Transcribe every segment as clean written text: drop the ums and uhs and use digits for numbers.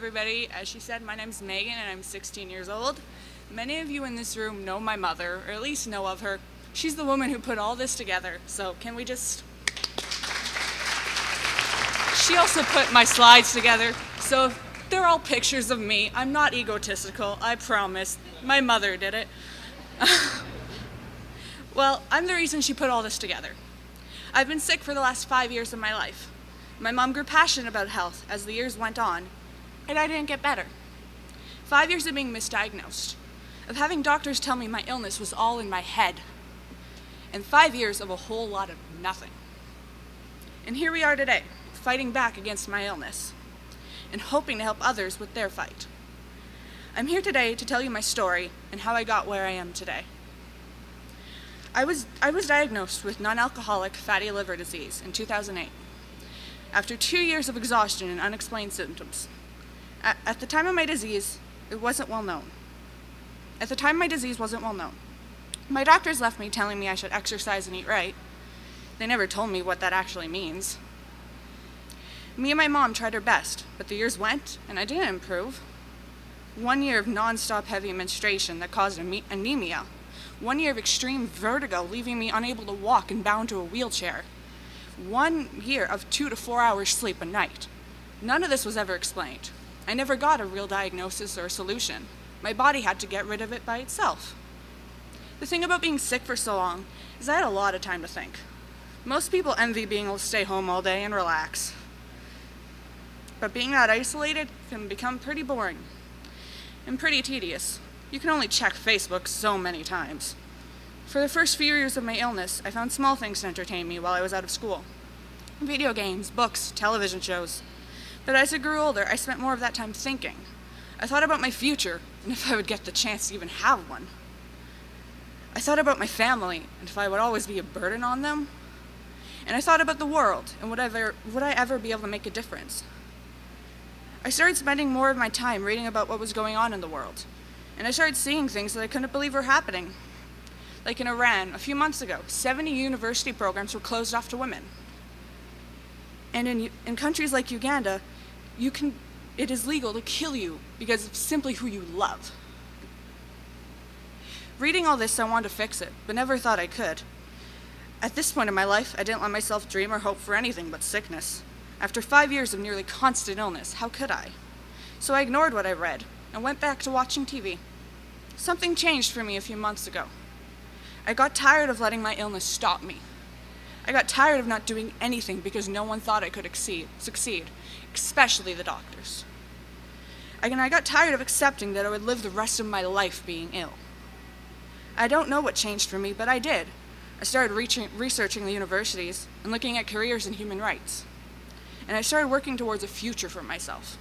everybody. As she said, my name's Megan and I'm 16 years old. Many of you in this room know my mother, or at least know of her. She's the woman who put all this together, so can we just... She also put my slides together, so they're all pictures of me. I'm not egotistical, I promise. My mother did it. Well, I'm the reason she put all this together. I've been sick for the last 5 years of my life. My mom grew passionate about health as the years went on, and I didn't get better. 5 years of being misdiagnosed, of having doctors tell me my illness was all in my head, and 5 years of a whole lot of nothing. And here we are today, fighting back against my illness, and hoping to help others with their fight. I'm here today to tell you my story and how I got where I am today. I was diagnosed with non-alcoholic fatty liver disease in 2008, after 2 years of exhaustion and unexplained symptoms. At the time of my disease, it wasn't well known. At the time, my disease wasn't well known. My doctors left me telling me I should exercise and eat right. They never told me what that actually means. Me and my mom tried our best, but the years went, and I didn't improve. 1 year of non-stop heavy menstruation that caused anemia. 1 year of extreme vertigo, leaving me unable to walk and bound to a wheelchair. 1 year of 2 to 4 hours sleep a night. None of this was ever explained. I never got a real diagnosis or a solution. My body had to get rid of it by itself. The thing about being sick for so long is I had a lot of time to think. Most people envy being able to stay home all day and relax. But being that isolated can become pretty boring and pretty tedious. You can only check Facebook so many times. For the first few years of my illness, I found small things to entertain me while I was out of school. Video games, books, television shows. But as I grew older, I spent more of that time thinking. I thought about my future, and if I would get the chance to even have one. I thought about my family, and if I would always be a burden on them. And I thought about the world, and would I ever be able to make a difference? I started spending more of my time reading about what was going on in the world, and I started seeing things that I couldn't believe were happening. Like in Iran, a few months ago, 70 university programs were closed off to women. And in countries like Uganda, it is legal to kill you because of simply who you love. Reading all this, I wanted to fix it, but never thought I could. At this point in my life, I didn't let myself dream or hope for anything but sickness. After 5 years of nearly constant illness, how could I? So I ignored what I read and went back to watching TV. Something changed for me a few months ago. I got tired of letting my illness stop me. I got tired of not doing anything because no one thought I could succeed, especially the doctors. And I got tired of accepting that I would live the rest of my life being ill. I don't know what changed for me, but I did. I started researching the universities and looking at careers in human rights. And I started working towards a future for myself.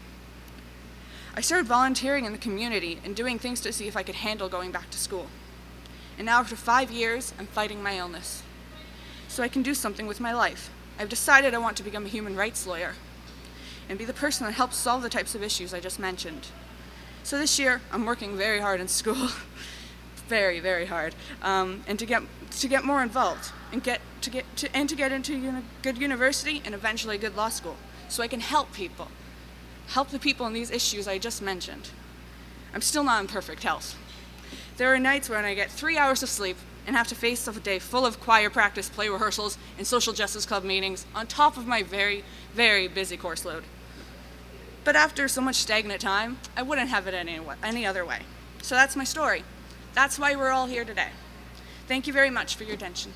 I started volunteering in the community and doing things to see if I could handle going back to school. And now after 5 years, I'm fighting my illness. So I can do something with my life. I've decided I want to become a human rights lawyer and be the person that helps solve the types of issues I just mentioned. So this year, I'm working very hard in school, very, very hard, and to get more involved and to get into a good university and eventually a good law school, so I can help people, help the people in these issues I just mentioned. I'm still not in perfect health. There are nights when I get 3 hours of sleep and have to face a day full of choir practice, play rehearsals, and social justice club meetings on top of my very, very busy course load. But after so much stagnant time, I wouldn't have it any other way. So that's my story. That's why we're all here today. Thank you very much for your attention.